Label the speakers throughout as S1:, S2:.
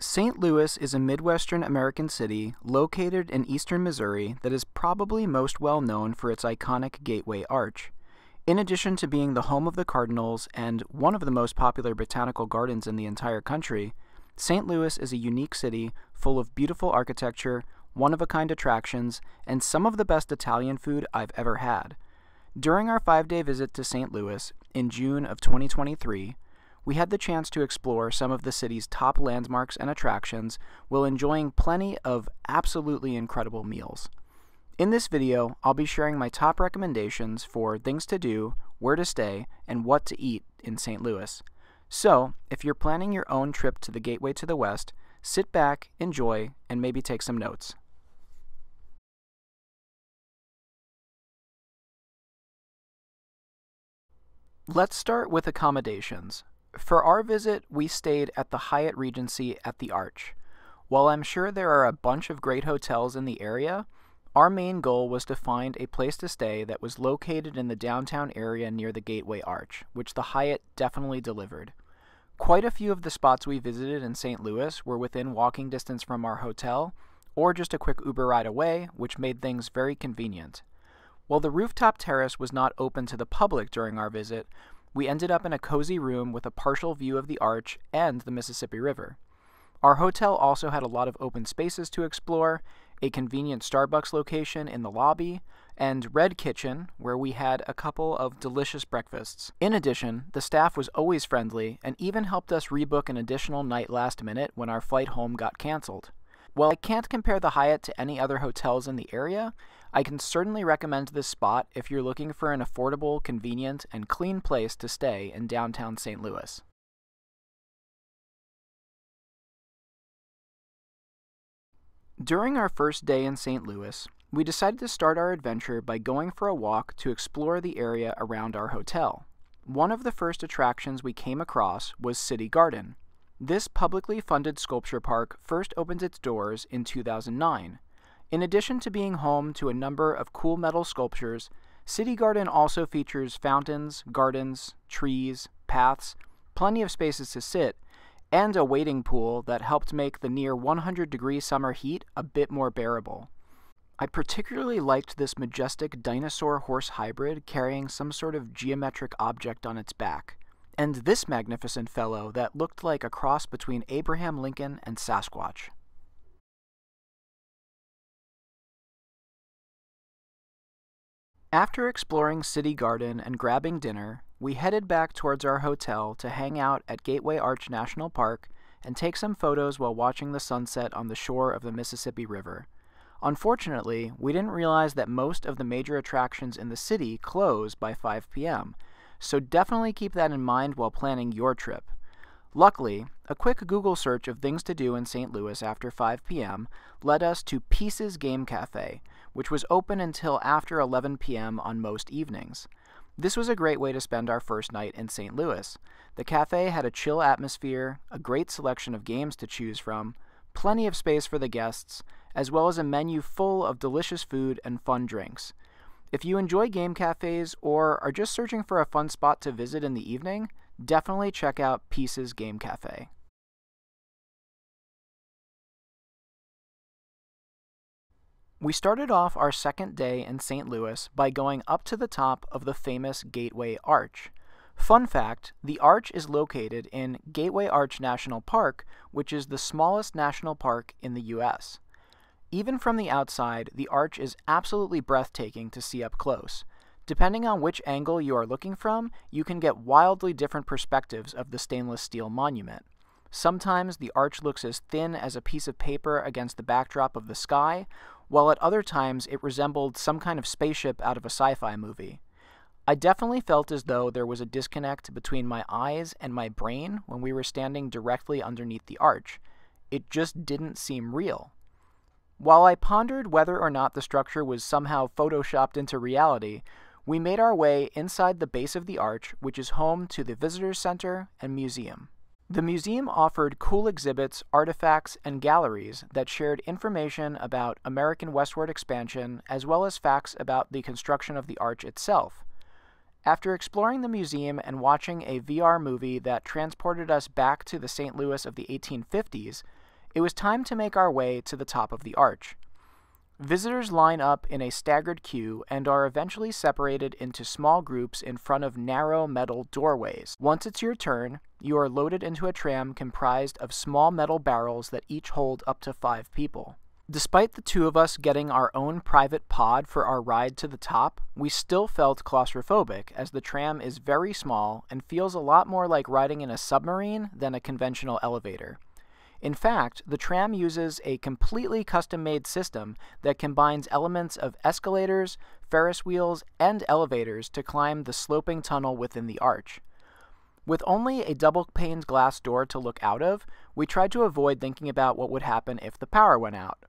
S1: St. Louis is a Midwestern American city located in eastern Missouri that is probably most well known for its iconic Gateway Arch. In addition to being the home of the Cardinals and one of the most popular botanical gardens in the entire country, St. Louis is a unique city full of beautiful architecture, one-of-a-kind attractions, and some of the best Italian food I've ever had. During our 5-day visit to St. Louis in June of 2023, we had the chance to explore some of the city's top landmarks and attractions while enjoying plenty of absolutely incredible meals. In this video, I'll be sharing my top recommendations for things to do, where to stay, and what to eat in St. Louis. So, if you're planning your own trip to the Gateway to the West, sit back, enjoy, and maybe take some notes. Let's start with accommodations. For our visit, we stayed at the Hyatt Regency at the Arch. While I'm sure there are a bunch of great hotels in the area, our main goal was to find a place to stay that was located in the downtown area near the Gateway Arch, which the Hyatt definitely delivered. Quite a few of the spots we visited in St. Louis were within walking distance from our hotel, or just a quick Uber ride away, which made things very convenient. While the rooftop terrace was not open to the public during our visit, we ended up in a cozy room with a partial view of the Arch and the Mississippi River. Our hotel also had a lot of open spaces to explore, a convenient Starbucks location in the lobby, and Red Kitchen, where we had a couple of delicious breakfasts. In addition, the staff was always friendly and even helped us rebook an additional night last minute when our flight home got canceled. While I can't compare the Hyatt to any other hotels in the area, I can certainly recommend this spot if you're looking for an affordable, convenient, and clean place to stay in downtown St. Louis. During our first day in St. Louis, we decided to start our adventure by going for a walk to explore the area around our hotel. One of the first attractions we came across was CityGarden. This publicly funded sculpture park first opened its doors in 2009. In addition to being home to a number of cool metal sculptures, CityGarden also features fountains, gardens, trees, paths, plenty of spaces to sit, and a wading pool that helped make the near 100-degree summer heat a bit more bearable. I particularly liked this majestic dinosaur-horse hybrid carrying some sort of geometric object on its back, and this magnificent fellow that looked like a cross between Abraham Lincoln and Sasquatch. After exploring CityGarden and grabbing dinner, we headed back towards our hotel to hang out at Gateway Arch National Park and take some photos while watching the sunset on the shore of the Mississippi River. Unfortunately, we didn't realize that most of the major attractions in the city close by 5 p.m., so definitely keep that in mind while planning your trip. Luckily, a quick Google search of things to do in St. Louis after 5 p.m. led us to Pieces Game Cafe, which was open until after 11 p.m. on most evenings. This was a great way to spend our first night in St. Louis. The cafe had a chill atmosphere, a great selection of games to choose from, plenty of space for the guests, as well as a menu full of delicious food and fun drinks. If you enjoy game cafes or are just searching for a fun spot to visit in the evening, definitely check out Pieces Game Cafe. We started off our second day in St. Louis by going up to the top of the famous Gateway Arch. Fun fact, the Arch is located in Gateway Arch National Park, which is the smallest national park in the U.S. Even from the outside, the Arch is absolutely breathtaking to see up close. Depending on which angle you are looking from, you can get wildly different perspectives of the stainless steel monument. Sometimes the Arch looks as thin as a piece of paper against the backdrop of the sky, while at other times it resembled some kind of spaceship out of a sci-fi movie. I definitely felt as though there was a disconnect between my eyes and my brain when we were standing directly underneath the Arch. It just didn't seem real. While I pondered whether or not the structure was somehow photoshopped into reality, we made our way inside the base of the Arch, which is home to the Visitors Center and Museum. The museum offered cool exhibits, artifacts, and galleries that shared information about American westward expansion as well as facts about the construction of the Arch itself. After exploring the museum and watching a VR movie that transported us back to the St. Louis of the 1850s, it was time to make our way to the top of the arch. Visitors line up in a staggered queue and are eventually separated into small groups in front of narrow metal doorways. Once it's your turn, you are loaded into a tram comprised of small metal barrels that each hold up to 5 people. Despite the 2 of us getting our own private pod for our ride to the top, we still felt claustrophobic as the tram is very small and feels a lot more like riding in a submarine than a conventional elevator. In fact, the tram uses a completely custom-made system that combines elements of escalators, Ferris wheels, and elevators to climb the sloping tunnel within the arch. With only a double-paned glass door to look out of, we tried to avoid thinking about what would happen if the power went out.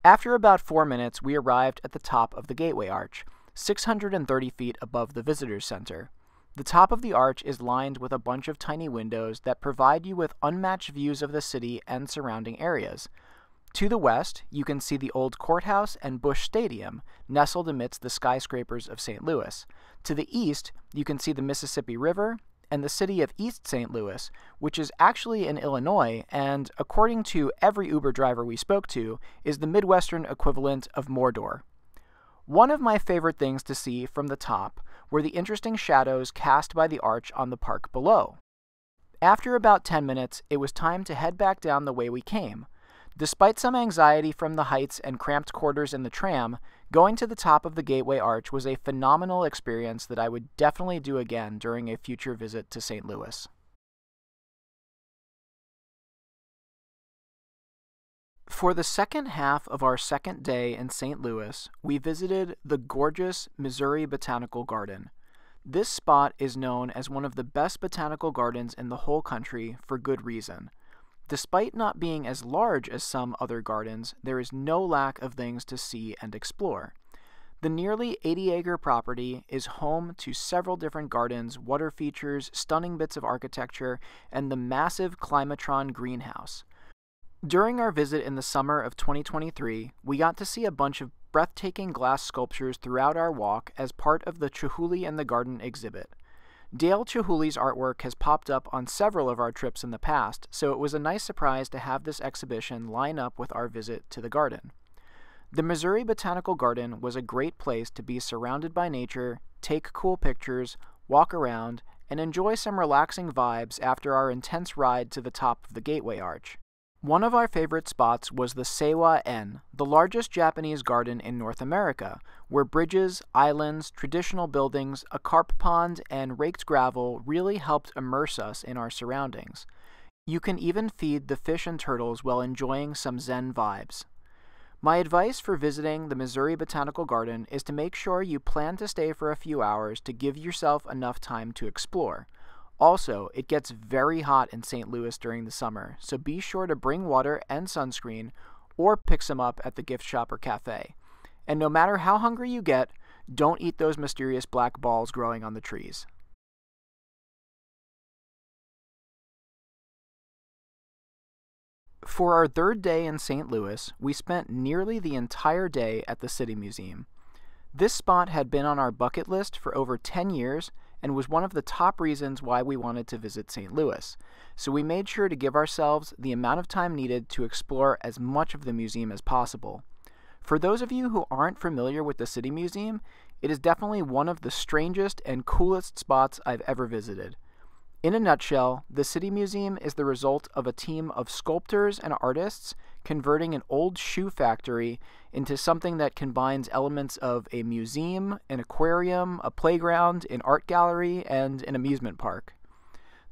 S1: After about 4 minutes, we arrived at the top of the Gateway Arch, 630 feet above the Visitors Center. The top of the arch is lined with a bunch of tiny windows that provide you with unmatched views of the city and surrounding areas. To the west, you can see the old courthouse and Busch Stadium, nestled amidst the skyscrapers of St. Louis. To the east, you can see the Mississippi River and the city of East St. Louis, which is actually in Illinois and, according to every Uber driver we spoke to, is the Midwestern equivalent of Mordor. One of my favorite things to see from the top were the interesting shadows cast by the arch on the park below. After about 10 minutes, it was time to head back down the way we came. Despite some anxiety from the heights and cramped quarters in the tram, going to the top of the Gateway Arch was a phenomenal experience that I would definitely do again during a future visit to St. Louis. For the second half of our second day in St. Louis, we visited the gorgeous Missouri Botanical Garden. This spot is known as one of the best botanical gardens in the whole country for good reason. Despite not being as large as some other gardens, there is no lack of things to see and explore. The nearly 80-acre property is home to several different gardens, water features, stunning bits of architecture, and the massive Climatron greenhouse. During our visit in the summer of 2023, we got to see a bunch of breathtaking glass sculptures throughout our walk as part of the Chihuly and the Garden exhibit. Dale Chihuly's artwork has popped up on several of our trips in the past, so it was a nice surprise to have this exhibition line up with our visit to the garden. The Missouri Botanical Garden was a great place to be surrounded by nature, take cool pictures, walk around, and enjoy some relaxing vibes after our intense ride to the top of the Gateway Arch. One of our favorite spots was the Seiwa-en, the largest Japanese garden in North America, where bridges, islands, traditional buildings, a carp pond, and raked gravel really helped immerse us in our surroundings. You can even feed the fish and turtles while enjoying some Zen vibes. My advice for visiting the Missouri Botanical Garden is to make sure you plan to stay for a few hours to give yourself enough time to explore. Also, it gets very hot in St. Louis during the summer, so be sure to bring water and sunscreen or pick some up at the gift shop or cafe. And no matter how hungry you get, don't eat those mysterious black balls growing on the trees. For our third day in St. Louis, we spent nearly the entire day at the City Museum. This spot had been on our bucket list for over 10 years and was one of the top reasons why we wanted to visit St. Louis, so we made sure to give ourselves the amount of time needed to explore as much of the museum as possible. For those of you who aren't familiar with the City Museum, it is definitely one of the strangest and coolest spots I've ever visited. In a nutshell, the City Museum is the result of a team of sculptors and artists converting an old shoe factory into something that combines elements of a museum, an aquarium, a playground, an art gallery, and an amusement park.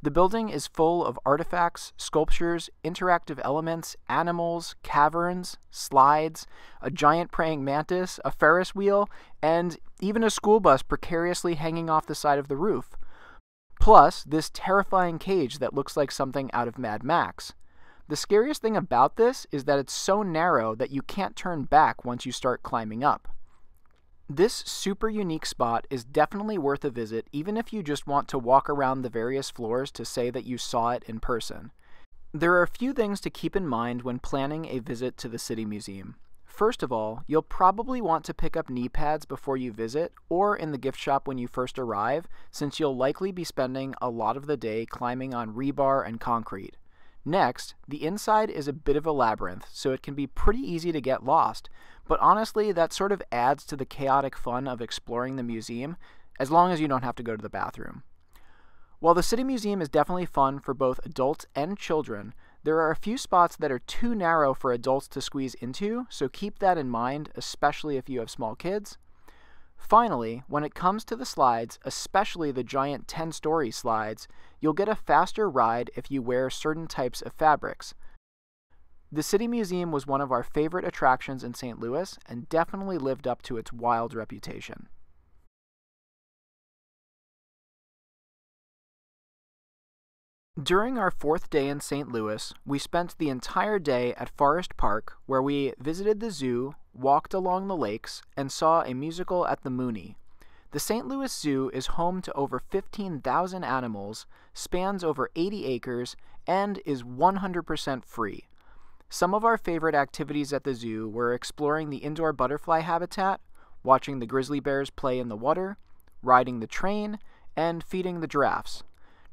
S1: The building is full of artifacts, sculptures, interactive elements, animals, caverns, slides, a giant praying mantis, a Ferris wheel, and even a school bus precariously hanging off the side of the roof. Plus, this terrifying cage that looks like something out of Mad Max. The scariest thing about this is that it's so narrow that you can't turn back once you start climbing up. This super unique spot is definitely worth a visit even if you just want to walk around the various floors to say that you saw it in person. There are a few things to keep in mind when planning a visit to the City Museum. First of all, you'll probably want to pick up knee pads before you visit or in the gift shop when you first arrive, since you'll likely be spending a lot of the day climbing on rebar and concrete. Next, the inside is a bit of a labyrinth, so it can be pretty easy to get lost, but honestly, that sort of adds to the chaotic fun of exploring the museum, as long as you don't have to go to the bathroom. While the City Museum is definitely fun for both adults and children, there are a few spots that are too narrow for adults to squeeze into, so keep that in mind, especially if you have small kids. Finally, when it comes to the slides, especially the giant 10-story slides, you'll get a faster ride if you wear certain types of fabrics. The City Museum was one of our favorite attractions in St. Louis and definitely lived up to its wild reputation. During our 4th day in St. Louis, we spent the entire day at Forest Park, where we visited the zoo, walked along the lakes, and saw a musical at the MUNY. The St. Louis Zoo is home to over 15,000 animals, spans over 80 acres, and is 100% free. Some of our favorite activities at the zoo were exploring the indoor butterfly habitat, watching the grizzly bears play in the water, riding the train, and feeding the giraffes.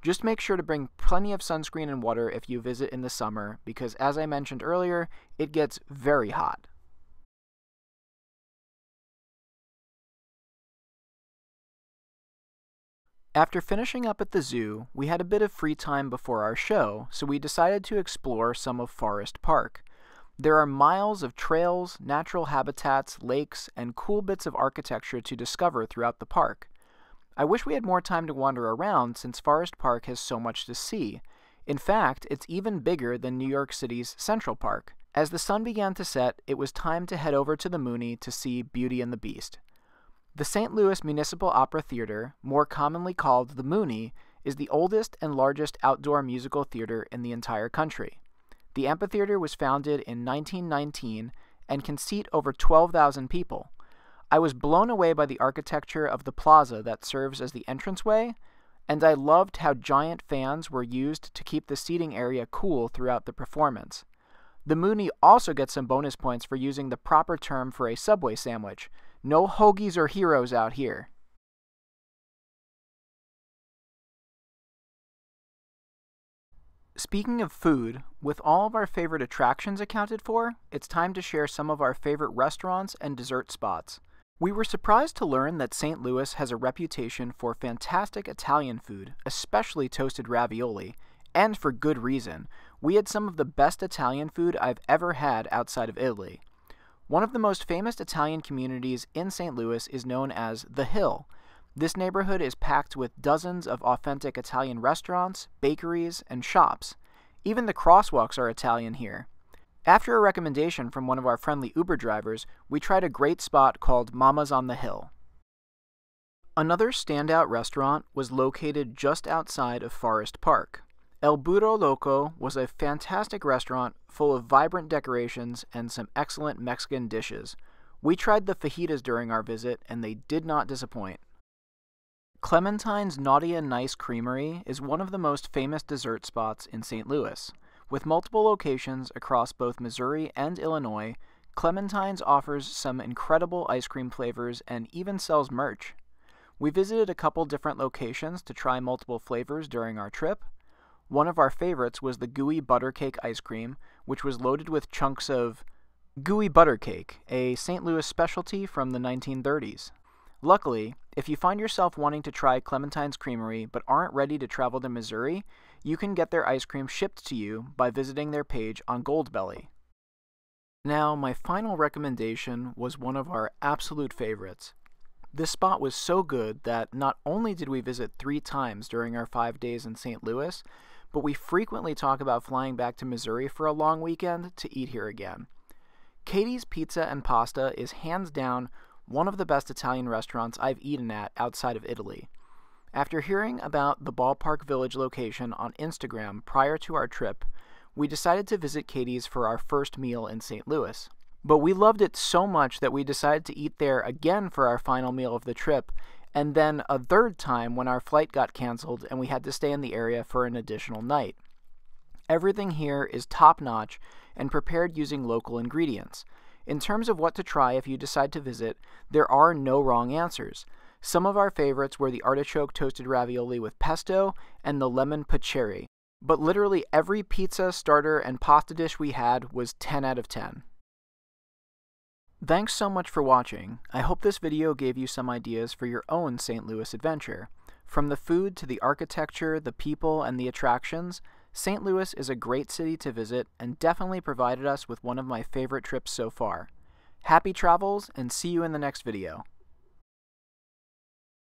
S1: Just make sure to bring plenty of sunscreen and water if you visit in the summer, because as I mentioned earlier, it gets very hot. After finishing up at the zoo, we had a bit of free time before our show, so we decided to explore some of Forest Park. There are miles of trails, natural habitats, lakes, and cool bits of architecture to discover throughout the park. I wish we had more time to wander around since Forest Park has so much to see. In fact, it's even bigger than New York City's Central Park. As the sun began to set, it was time to head over to the MUNY to see Beauty and the Beast. The St. Louis Municipal Opera Theater, more commonly called the MUNY, is the oldest and largest outdoor musical theater in the entire country. The amphitheater was founded in 1919 and can seat over 12,000 people. I was blown away by the architecture of the plaza that serves as the entranceway, and I loved how giant fans were used to keep the seating area cool throughout the performance. The MUNY also gets some bonus points for using the proper term for a Subway sandwich. No hoagies or heroes out here. Speaking of food, with all of our favorite attractions accounted for, it's time to share some of our favorite restaurants and dessert spots. We were surprised to learn that St. Louis has a reputation for fantastic Italian food, especially toasted ravioli, and for good reason. We had some of the best Italian food I've ever had outside of Italy. One of the most famous Italian communities in St. Louis is known as The Hill. This neighborhood is packed with dozens of authentic Italian restaurants, bakeries, and shops. Even the crosswalks are Italian here. After a recommendation from one of our friendly Uber drivers, we tried a great spot called Mama's on the Hill. Another standout restaurant was located just outside of Forest Park. El Burro Loco was a fantastic restaurant full of vibrant decorations and some excellent Mexican dishes. We tried the fajitas during our visit, and they did not disappoint. Clementine's Naughty and Nice Creamery is one of the most famous dessert spots in St. Louis. With multiple locations across both Missouri and Illinois, Clementine's offers some incredible ice cream flavors and even sells merch. We visited a couple different locations to try multiple flavors during our trip. One of our favorites was the gooey butter cake ice cream, which was loaded with chunks of gooey butter cake, a St. Louis specialty from the 1930s. Luckily, if you find yourself wanting to try Clementine's Creamery but aren't ready to travel to Missouri, you can get their ice cream shipped to you by visiting their page on Goldbelly. Now, my final recommendation was one of our absolute favorites. This spot was so good that not only did we visit 3 times during our 5 days in St. Louis, but we frequently talk about flying back to Missouri for a long weekend to eat here again. Katie's Pizza and Pasta is hands down one of the best Italian restaurants I've eaten at outside of Italy. After hearing about the Ballpark Village location on Instagram prior to our trip, we decided to visit Katie's for our first meal in St. Louis. But we loved it so much that we decided to eat there again for our final meal of the trip, and then a third time when our flight got canceled and we had to stay in the area for an additional night. Everything here is top-notch and prepared using local ingredients. In terms of what to try if you decide to visit, there are no wrong answers. Some of our favorites were the artichoke toasted ravioli with pesto and the lemon paccheri, but literally every pizza, starter, and pasta dish we had was 10 out of 10. Thanks so much for watching. I hope this video gave you some ideas for your own St. Louis adventure. From the food to the architecture, the people, and the attractions, St. Louis is a great city to visit and definitely provided us with one of my favorite trips so far. Happy travels, and see you in the next video.